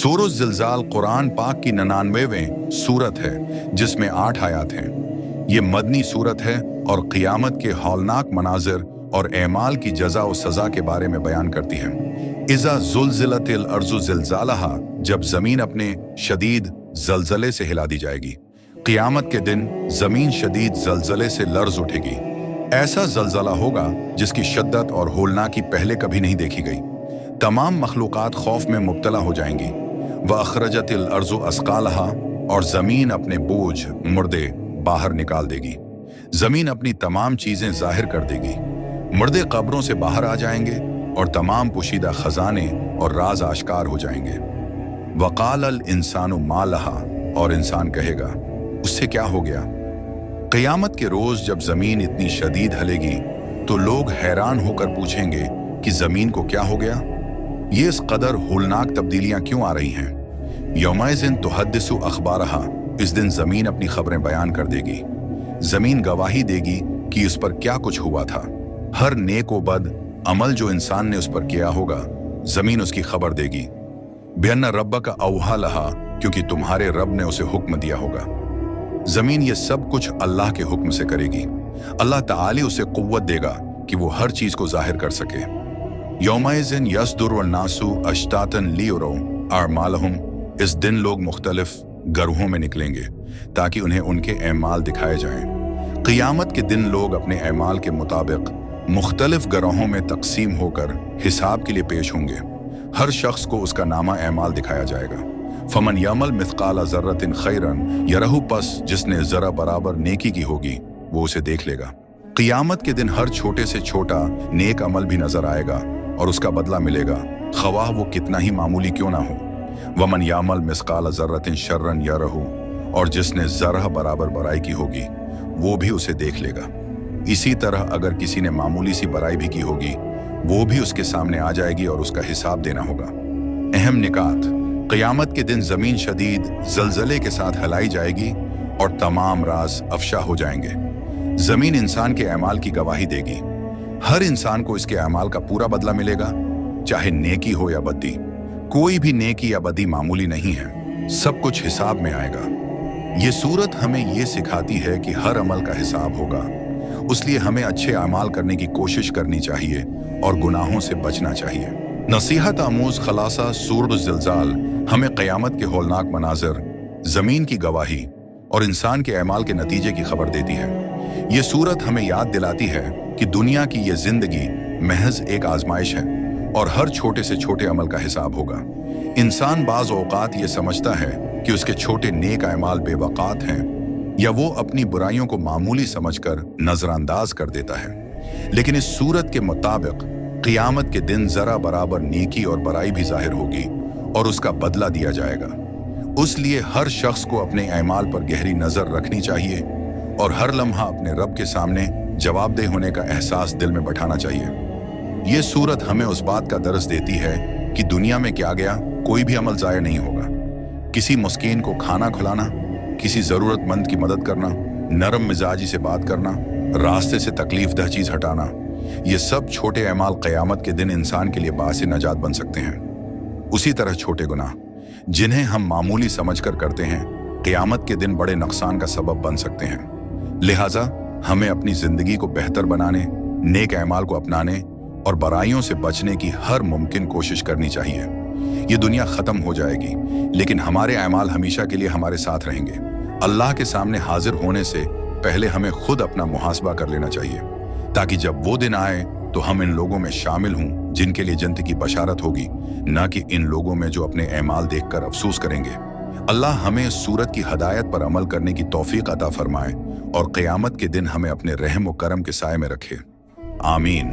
सूरह ज़िलज़ाल कुरान पाक की 99वें सूरत है जिसमें 8 आयत हैं। ये मदनी सूरत है और क़ियामत के हौलनाक मनाज़िर और एमाल की जज़ा और सज़ा के बारे में बयान करती है। इज़ा ज़ुलज़िलतिल अर्ज़ु ज़िलज़ालहा, जब ज़मीन अपने शदीद ज़लज़ले से हिला दी जाएगी। क़ियामत के दिन ज़मीन शदीद ज़लज़ले से लर्ज़ उठेगी। ऐसा ज़लज़ला होगा जिसकी शिद्दत और होलनाकी पहले कभी नहीं देखी गई। तमाम मखलूक़ात खौफ में मुब्तला हो जाएंगी। व अखरजतिल अर्ज़ु अस्क़ालहा, और ज़मीन अपने बोझ मुर्दे बाहर निकाल देगी। ज़मीन अपनी तमाम चीज़ें ज़ाहिर कर देगी। मुर्दे कब्रों से बाहर आ जाएंगे और तमाम पुशीदा खजाने और राज आश्कार हो जाएंगे। वक़ालल इंसानु मा लहा, और इंसान कहेगा उससे क्या हो गया। क़ियामत के रोज़ जब ज़मीन इतनी शदीद हलेगी तो लोग हैरान होकर पूछेंगे कि ज़मीन को क्या हो गया, ये इस कदर होलनाक तब्दीलियां क्यों आ रही हैं। यौमइज़िन तुहद्दिसु अख़बारहा, इस दिन ज़मीन अपनी खबरें बयान कर देगी। ज़मीन गवाही देगी कि उस पर क्या कुछ हुआ था। हर नेक व बद अमल जो इंसान ने उस पर किया होगा, ज़मीन उसकी खबर देगी। बिअन्ना रब्बका औहा लहा, क्योंकि तुम्हारे रब ने उसे हुक्म दिया होगा। ज़मीन ये सब कुछ अल्लाह के हुक्म से करेगी। अल्लाह ताली उसे क़ुव्वत देगा कि वो हर चीज़ को जाहिर कर सके। यौमइज़िन यसदुरुन नासु अश्तातन लियुरौ अअमालहुम, इस दिन लोग मुख्तलिफ गरोहों में निकलेंगे ताकि उन्हें उनके एमाल दिखाए जाएं। क़ियामत के दिन लोग अपने एमाल के मुताबिक मुख्तलिफ गरोहों में तकसीम होकर हिसाब के लिए पेश होंगे। हर शख्स को उसका नामा एमाल दिखाया जाएगा। फमन यमल मिथकाला ज़र्रतिन खैरन यरहु, पस जिसने ज़रा बराबर नेकी की होगी वो उसे देख लेगा। क़ियामत के दिन हर छोटे से छोटा नेक अमल भी नजर आएगा और उसका बदला मिलेगा, ख्वाह वो कितना ही मामूली क्यों ना हो। वमन यामल मिस्काल ज़र्रतिन शर्रन यरहु, और जिसने ज़रा बराबर बुराई की होगी वो भी उसे देख लेगा। इसी तरह अगर किसी ने मामूली सी बुराई भी की होगी वो भी उसके सामने आ जाएगी और उसका हिसाब देना होगा। अहम निकात, क़ियामत के दिन ज़मीन शदीद ज़लज़ले के साथ हिलाई जाएगी और तमाम राज अफशा हो जाएंगे। ज़मीन इंसान के अमाल की गवाही देगी। हर इंसान को इसके अमाल का पूरा बदला मिलेगा, चाहे नेकी हो या बदी। कोई भी नेकी या बदी मामूली नहीं है, सब कुछ हिसाब में आएगा। ये सूरत हमें ये सिखाती है कि हर अमल का हिसाब होगा, इसलिए हमें अच्छे अमाल करने की कोशिश करनी चाहिए और गुनाहों से बचना चाहिए। नसीहत आमूज खलासा सूरह ज़िलज़ाल हमें क़यामत के हौलनाक मनाज़िर, ज़मीन की गवाही और इंसान के अमाल के नतीजे की खबर देती है। ये सूरत हमें याद दिलाती है कि दुनिया की ये ज़िंदगी महज एक आजमाइश है और हर छोटे से छोटे अमल का हिसाब होगा। इंसान बाज़ औक़ात ये समझता है कि उसके छोटे नेक अमाल बेवक़ात हैं या वो अपनी बुराइयों को मामूली समझकर नज़रअंदाज कर देता है, लेकिन इस सूरत के मुताबिक क़ियामत के दिन ज़रा बराबर नेकी और बुराई भी ज़ाहिर होगी और उसका बदला दिया जाएगा। इसलिए हर शख्स को अपने अमाल पर गहरी नज़र रखनी चाहिए और हर लम्हा अपने रब के सामने जवाबदेह होने का एहसास दिल में बैठाना चाहिए। ये सूरत हमें उस बात का दर्स देती है कि दुनिया में क्या गया कोई भी अमल ज़ाया नहीं होगा। किसी मस्कीन को खाना खिलाना, किसी ज़रूरतमंद की मदद करना, नरम मिजाजी से बात करना, रास्ते से तकलीफ दह चीज़ हटाना, ये सब छोटे अमाल क़यामत के दिन इंसान के लिए बासे नजात बन सकते हैं। उसी तरह छोटे गुनाह जिन्हें हम मामूली समझकर करते हैं क़यामत के दिन बड़े नुकसान का सबब बन सकते हैं। लिहाजा हमें अपनी ज़िंदगी को बेहतर बनाने, नेक अमाल को अपनाने और बुराइयों से बचने की हर मुमकिन कोशिश करनी चाहिए। ये दुनिया ख़त्म हो जाएगी लेकिन हमारे अमाल हमेशा के लिए हमारे साथ रहेंगे। अल्लाह के सामने हाजिर होने से पहले हमें खुद अपना मुहासबा कर लेना चाहिए ताकि जब वो दिन आए तो हम इन लोगों में शामिल हों जिनके लिए जन्नत की बशारत होगी, न कि इन लोगों में जो अपने अमाल देखकर अफसोस करेंगे। अल्लाह हमें इस सूरत की हदायत पर अमल करने की तौफीक अता फरमाए और क़यामत के दिन हमें अपने रहम व करम के साए में रखे। आमीन।